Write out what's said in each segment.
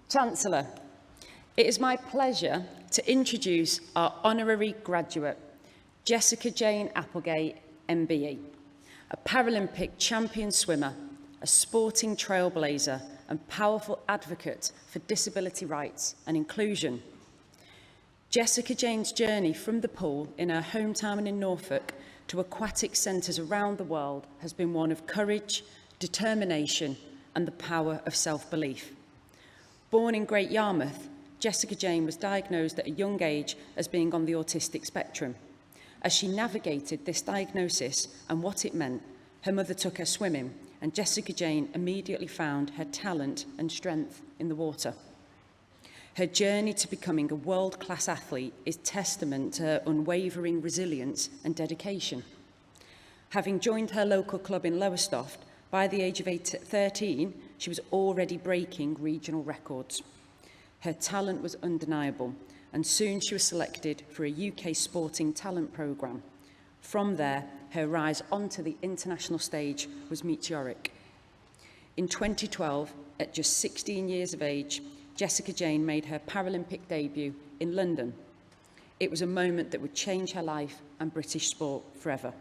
Chancellor, it is my pleasure to introduce our honorary graduate, Jessica-Jane Applegate MBE, a Paralympic champion swimmer, a sporting trailblazer and powerful advocate for disability rights and inclusion. Jessica-Jane's journey from the pool in her hometown in Norfolk to aquatic centres around the world has been one of courage, determination and the power of self-belief. Born in Great Yarmouth, Jessica-Jane was diagnosed at a young age as being on the autistic spectrum. As she navigated this diagnosis and what it meant, her mother took her swimming, and Jessica-Jane immediately found her talent and strength in the water. Her journey to becoming a world-class athlete is testament to her unwavering resilience and dedication. Having joined her local club in Lowestoft, by the age of 13, she was already breaking regional records. Her talent was undeniable, and soon she was selected for a UK sporting talent programme. From there, her rise onto the international stage was meteoric. In 2012, at just 16 years of age, Jessica-Jane made her Paralympic debut in London. It was a moment that would change her life and British sport forever.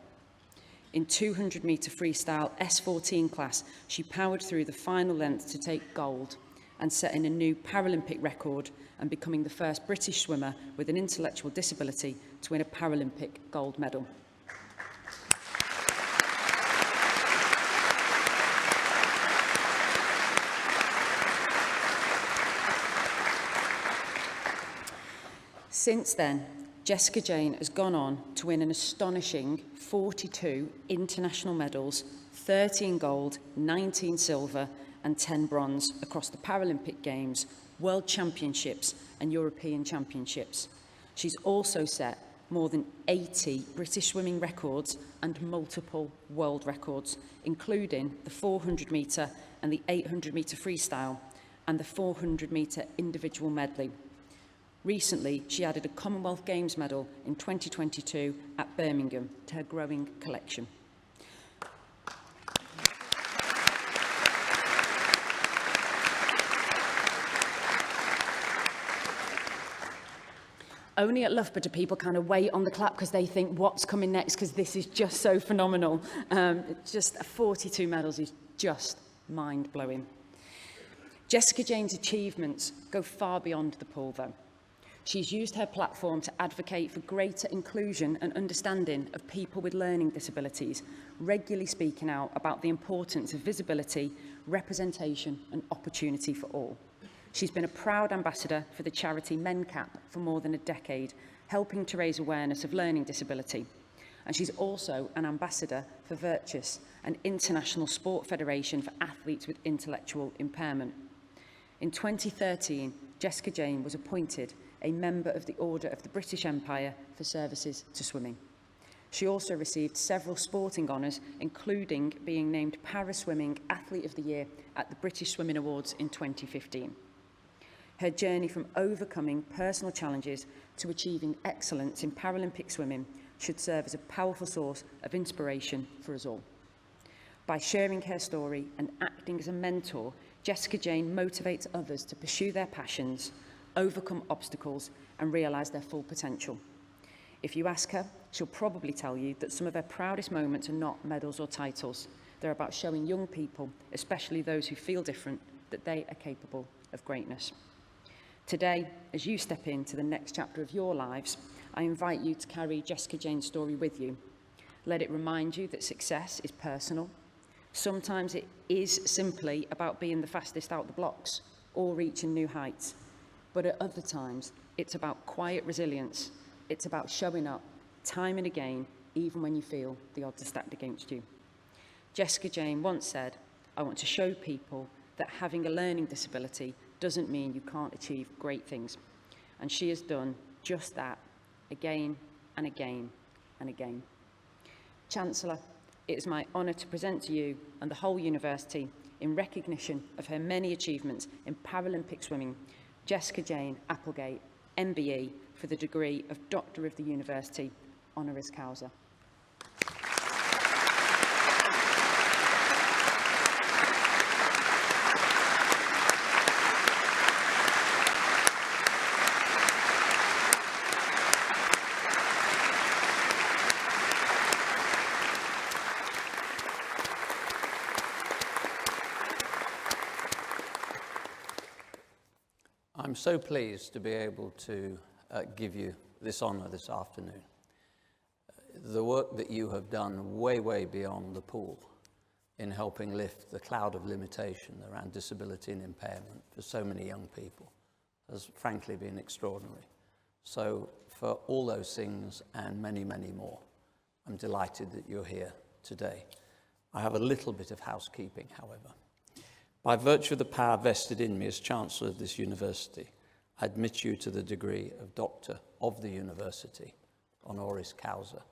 In 200-metre freestyle S14 class, she powered through the final length to take gold and setting a new Paralympic record and becoming the first British swimmer with an intellectual disability to win a Paralympic gold medal. Since then, Jessica-Jane has gone on to win an astonishing 42 international medals, 13 gold, 19 silver and 10 bronze across the Paralympic Games, World Championships and European Championships. She's also set more than 80 British swimming records and multiple world records, including the 400-metre and the 800-metre freestyle and the 400-metre individual medley. Recently, she added a Commonwealth Games medal in 2022 at Birmingham to her growing collection. Only at Loughborough do people kind of wait on the clap because they think what's coming next, because this is just so phenomenal. Just 42 medals is just mind-blowing. Jessica-Jane's achievements go far beyond the pool, though. She's used her platform to advocate for greater inclusion and understanding of people with learning disabilities, regularly speaking out about the importance of visibility, representation and opportunity for all. She's been a proud ambassador for the charity MenCap for more than a decade, helping to raise awareness of learning disability. And she's also an ambassador for Virtus, an international sport federation for athletes with intellectual impairment. In 2013, Jessica-Jane was appointed a member of the Order of the British Empire for services to swimming. She also received several sporting honours, including being named Para-Swimming Athlete of the Year at the British Swimming Awards in 2015. Her journey from overcoming personal challenges to achieving excellence in Paralympic swimming should serve as a powerful source of inspiration for us all. By sharing her story and acting as a mentor, Jessica-Jane motivates others to pursue their passions, overcome obstacles and realise their full potential. If you ask her, she'll probably tell you that some of her proudest moments are not medals or titles. They're about showing young people, especially those who feel different, that they are capable of greatness. Today, as you step into the next chapter of your lives, I invite you to carry Jessica-Jane's story with you. Let it remind you that success is personal. Sometimes it is simply about being the fastest out the blocks or reaching new heights. But at other times, it's about quiet resilience. It's about showing up time and again, even when you feel the odds are stacked against you. Jessica-Jane once said, "I want to show people that having a learning disability doesn't mean you can't achieve great things." And she has done just that again and again and again. Chancellor, it is my honour to present to you and the whole university, in recognition of her many achievements in Paralympic swimming, Jessica-Jane Applegate MBE for the degree of Doctor of the University, honoris causa. I'm so pleased to be able to give you this honour this afternoon. The work that you have done way, way beyond the pool in helping lift the cloud of limitation around disability and impairment for so many young people has frankly been extraordinary. So for all those things and many, many more, I'm delighted that you're here today. I have a little bit of housekeeping, however. By virtue of the power vested in me as Chancellor of this university, I admit you to the degree of Doctor of the University, honoris causa.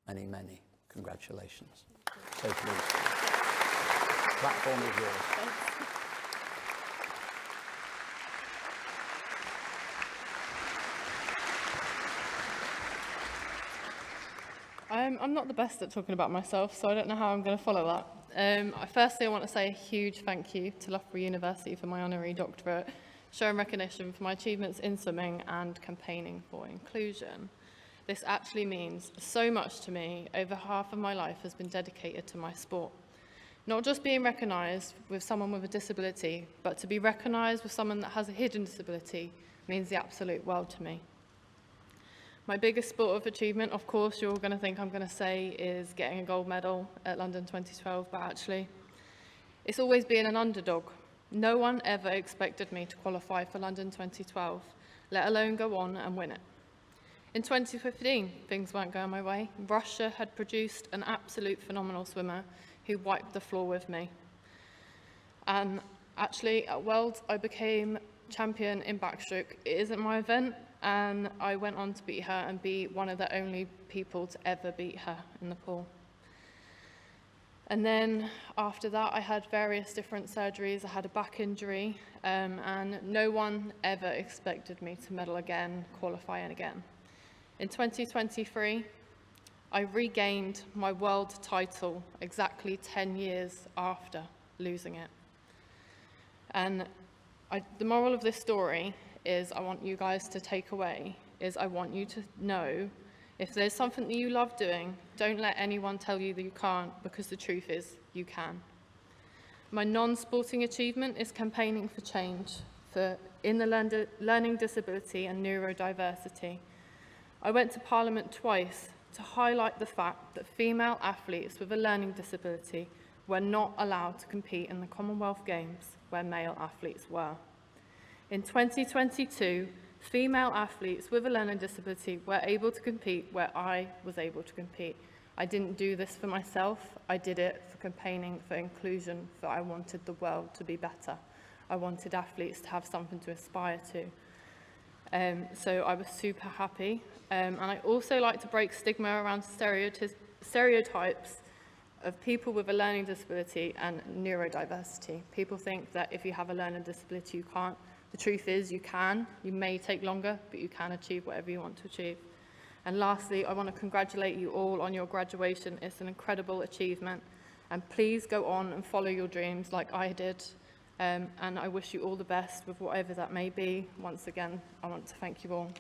Many, many congratulations. So please. The platform is yours. I'm not the best at talking about myself, so I don't know how I'm going to follow that. Firstly, I want to say a huge thank you to Loughborough University for my honorary doctorate, showing recognition for my achievements in swimming and campaigning for inclusion. This actually means so much to me. Over half of my life has been dedicated to my sport. Not just being recognised with someone with a disability, but to be recognised with someone that has a hidden disability means the absolute world to me. My biggest sport of achievement, of course, you're going to think I'm going to say is getting a gold medal at London 2012, but actually, it's always been an underdog. No one ever expected me to qualify for London 2012, let alone go on and win it. In 2015, things weren't going my way. Russia had produced an absolute phenomenal swimmer who wiped the floor with me. And actually, at Worlds, I became champion in backstroke. It isn't my event, and I went on to beat her and be one of the only people to ever beat her in the pool. And then after that, I had various different surgeries. I had a back injury, and no one ever expected me to medal again, qualifying again. In 2023, I regained my world title exactly 10 years after losing it. And the moral of this story is I want you guys to take away is I want you to know if there's something that you love doing, don't let anyone tell you that you can't, because the truth is you can. My non-sporting achievement is campaigning for change in the learning disability and neurodiversity. I went to Parliament twice to highlight the fact that female athletes with a learning disability were not allowed to compete in the Commonwealth Games where male athletes were. In 2022, female athletes with a learning disability were able to compete where I was able to compete. I didn't do this for myself, I did it for campaigning for inclusion, for I wanted the world to be better. I wanted athletes to have something to aspire to. So I was super happy. And I also like to break stigma around stereotypes of people with a learning disability and neurodiversity. People think that if you have a learning disability, you can't. The truth is you can. You may take longer, but you can achieve whatever you want to achieve. And lastly, I want to congratulate you all on your graduation. It's an incredible achievement. And please go on and follow your dreams like I did. And I wish you all the best with whatever that may be. Once again, I want to thank you all.